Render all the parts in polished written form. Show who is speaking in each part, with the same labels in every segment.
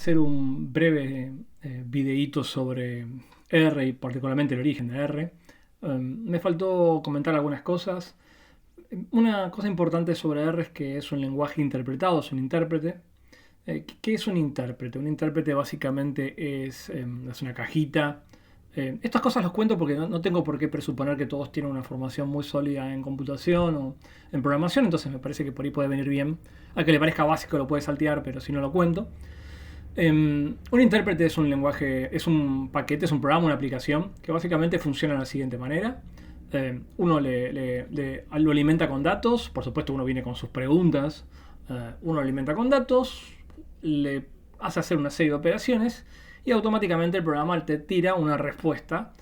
Speaker 1: hacer un breve videíto sobre R y particularmente el origen de R. Me faltó comentar algunas cosas. Una cosa importante sobre R es que es un lenguaje interpretado, es un intérprete. ¿Qué es un intérprete? Un intérprete básicamente es una cajita. Estas cosas los cuento porque no tengo por qué presuponer que todos tienen una formación muy sólida en computación o en programación, entonces me parece que por ahí puede venir bien. A que le parezca básico lo puede saltear, pero si no lo cuento. Un intérprete es un lenguaje, es un paquete, es un programa, una aplicación que básicamente funciona de la siguiente manera. Uno lo alimenta con datos, por supuesto uno viene con sus preguntas, uno lo alimenta con datos, le hace hacer una serie de operaciones y automáticamente el programa te tira una respuesta.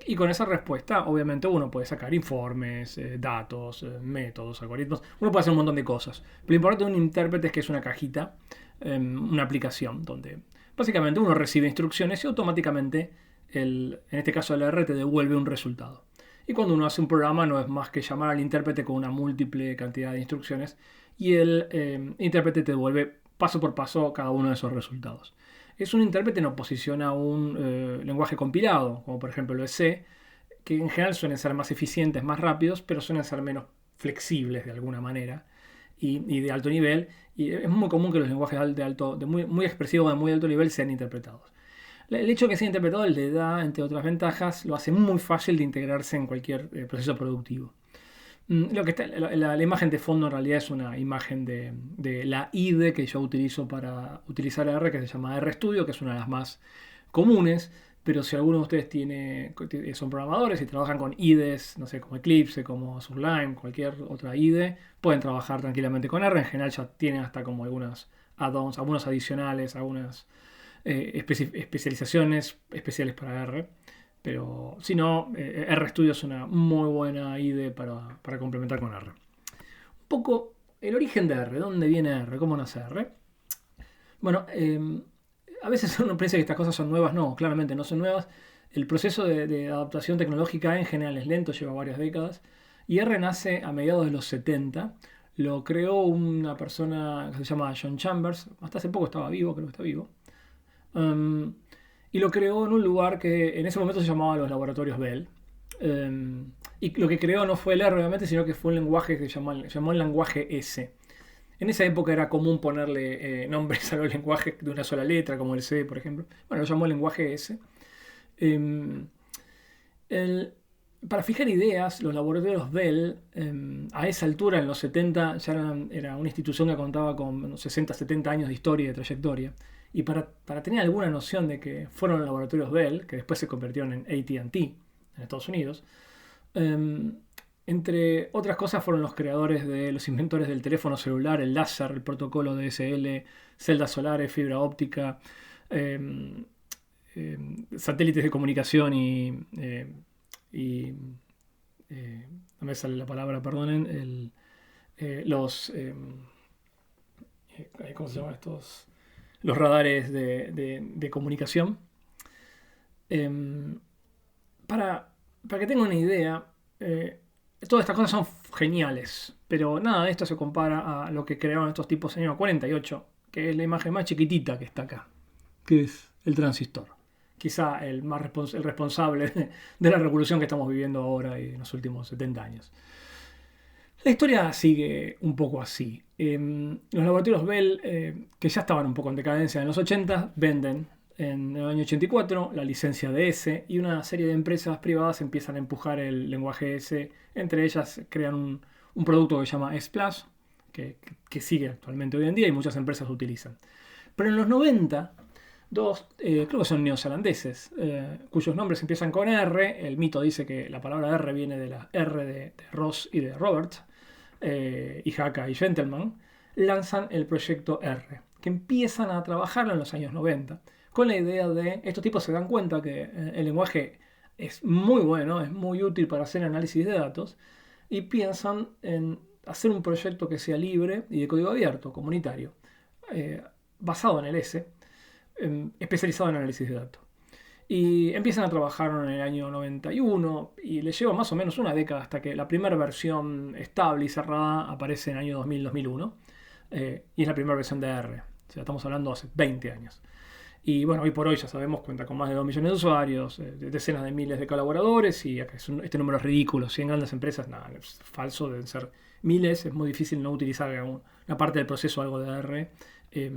Speaker 1: Y con esa respuesta, obviamente, uno puede sacar informes, datos, métodos, algoritmos. Uno puede hacer un montón de cosas. Pero lo importante de un intérprete es que es una cajita, una aplicación, donde básicamente uno recibe instrucciones y automáticamente, en este caso el R, te devuelve un resultado. Y cuando uno hace un programa no es más que llamar al intérprete con una múltiple cantidad de instrucciones y el intérprete te devuelve paso por paso cada uno de esos resultados. Es un intérprete en oposición a un lenguaje compilado, como por ejemplo el C, que en general suelen ser más eficientes, más rápidos, pero suelen ser menos flexibles de alguna manera y de alto nivel. Y es muy común que los lenguajes muy expresivos de muy alto nivel sean interpretados. El hecho de que sea interpretado le da, entre otras ventajas, lo hace muy fácil de integrarse en cualquier proceso productivo. La imagen de fondo en realidad es una imagen de la IDE que yo utilizo para utilizar R, que se llama RStudio, que es una de las más comunes. Pero si alguno de ustedes son programadores y trabajan con IDEs, no sé, como Eclipse, como Sublime, cualquier otra IDE, pueden trabajar tranquilamente con R. En general ya tienen hasta como algunas add-ons, algunos adicionales, algunas especializaciones especiales para R. Pero si no, RStudio es una muy buena IDE para complementar con R. Un poco el origen de R, ¿dónde viene R? ¿Cómo nace R? Bueno, a veces uno piensa que estas cosas son nuevas. No, claramente no son nuevas. El proceso de adaptación tecnológica en general es lento, lleva varias décadas. Y R nace a mediados de los 70. Lo creó una persona que se llama John Chambers. Hasta hace poco estaba vivo, creo que está vivo. Y lo creó en un lugar que en ese momento se llamaba los laboratorios Bell. Y lo que creó no fue el R, obviamente, sino que fue un lenguaje que llamó el lenguaje S. En esa época era común ponerle nombres a los lenguajes de una sola letra, como el C, por ejemplo. Bueno, lo llamó el lenguaje S. Para fijar ideas, los laboratorios Bell, a esa altura, en los 70, ya era una institución que contaba con 60, 70 años de historia y de trayectoria. Y para tener alguna noción de que fueron los laboratorios Bell, que después se convirtieron en AT&T en Estados Unidos, entre otras cosas fueron los creadores de los inventores del teléfono celular, el láser, el protocolo DSL, celdas solares, fibra óptica, satélites de comunicación no me sale la palabra, perdonen, ¿cómo se llaman estos? Los radares de comunicación. Para que tengan una idea, todas estas cosas son geniales, pero nada de esto se compara a lo que crearon estos tipos en el año 48, que es la imagen más chiquitita que está acá, que es el transistor. Quizá el responsable de la revolución que estamos viviendo ahora y en los últimos 70 años. La historia sigue un poco así. Los laboratorios Bell, que ya estaban un poco en decadencia en los 80, venden en el año 84 la licencia de S y una serie de empresas privadas empiezan a empujar el lenguaje S. Entre ellas crean un producto que se llama S+, que sigue actualmente hoy en día y muchas empresas lo utilizan. Pero en los 90, creo que son neozelandeses, cuyos nombres empiezan con R. El mito dice que la palabra R viene de la R de Ross y de Robert, y Haka y Gentleman, lanzan el proyecto R, que empiezan a trabajarlo en los años 90, con la idea de, estos tipos se dan cuenta que el lenguaje es muy bueno, es muy útil para hacer análisis de datos, y piensan en hacer un proyecto que sea libre y de código abierto, comunitario, basado en el S, especializado en análisis de datos. Y empiezan a trabajar en el año 91 y les lleva más o menos una década hasta que la primera versión estable y cerrada aparece en el año 2000-2001. Y es la primera versión de R. O sea, estamos hablando hace 20 años. Y bueno, hoy por hoy ya sabemos, cuenta con más de 2 millones de usuarios, decenas de miles de colaboradores y este número es ridículo. 100 grandes empresas, nada, es falso, deben ser miles. Es muy difícil no utilizar una parte del proceso algo de R. Eh,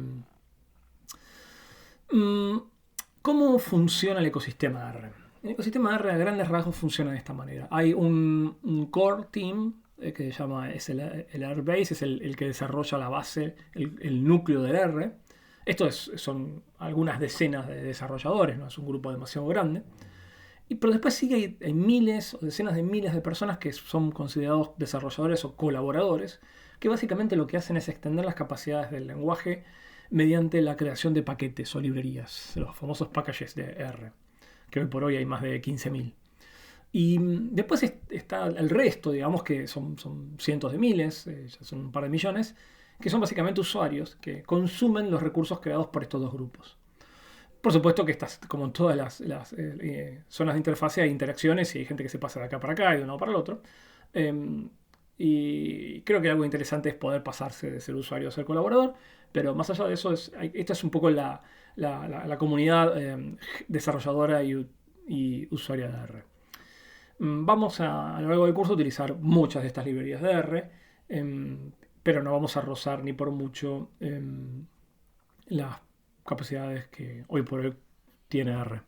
Speaker 1: mm, ¿Cómo funciona el ecosistema de R? El ecosistema de R a grandes rasgos funciona de esta manera. Hay un core team que se llama, es el Airbase, es el que desarrolla la base, el núcleo del R. Esto son algunas decenas de desarrolladores, no es un grupo demasiado grande. Pero después sigue hay miles o decenas de miles de personas que son considerados desarrolladores o colaboradores, que básicamente lo que hacen es extender las capacidades del lenguaje mediante la creación de paquetes o librerías, los famosos packages de R, que hoy por hoy hay más de 15.000. Y después está el resto, digamos que son cientos de miles, ya son un par de millones, que son básicamente usuarios que consumen los recursos creados por estos dos grupos. Por supuesto que como en todas las zonas de interfase hay interacciones y hay gente que se pasa de acá para acá y de uno para el otro. Y creo que algo interesante es poder pasarse de ser usuario a ser colaborador, pero más allá de eso, esta es un poco la comunidad desarrolladora y usuaria de R. Vamos a lo largo del curso a utilizar muchas de estas librerías de R, pero no vamos a rozar ni por mucho las capacidades que hoy por hoy tiene R.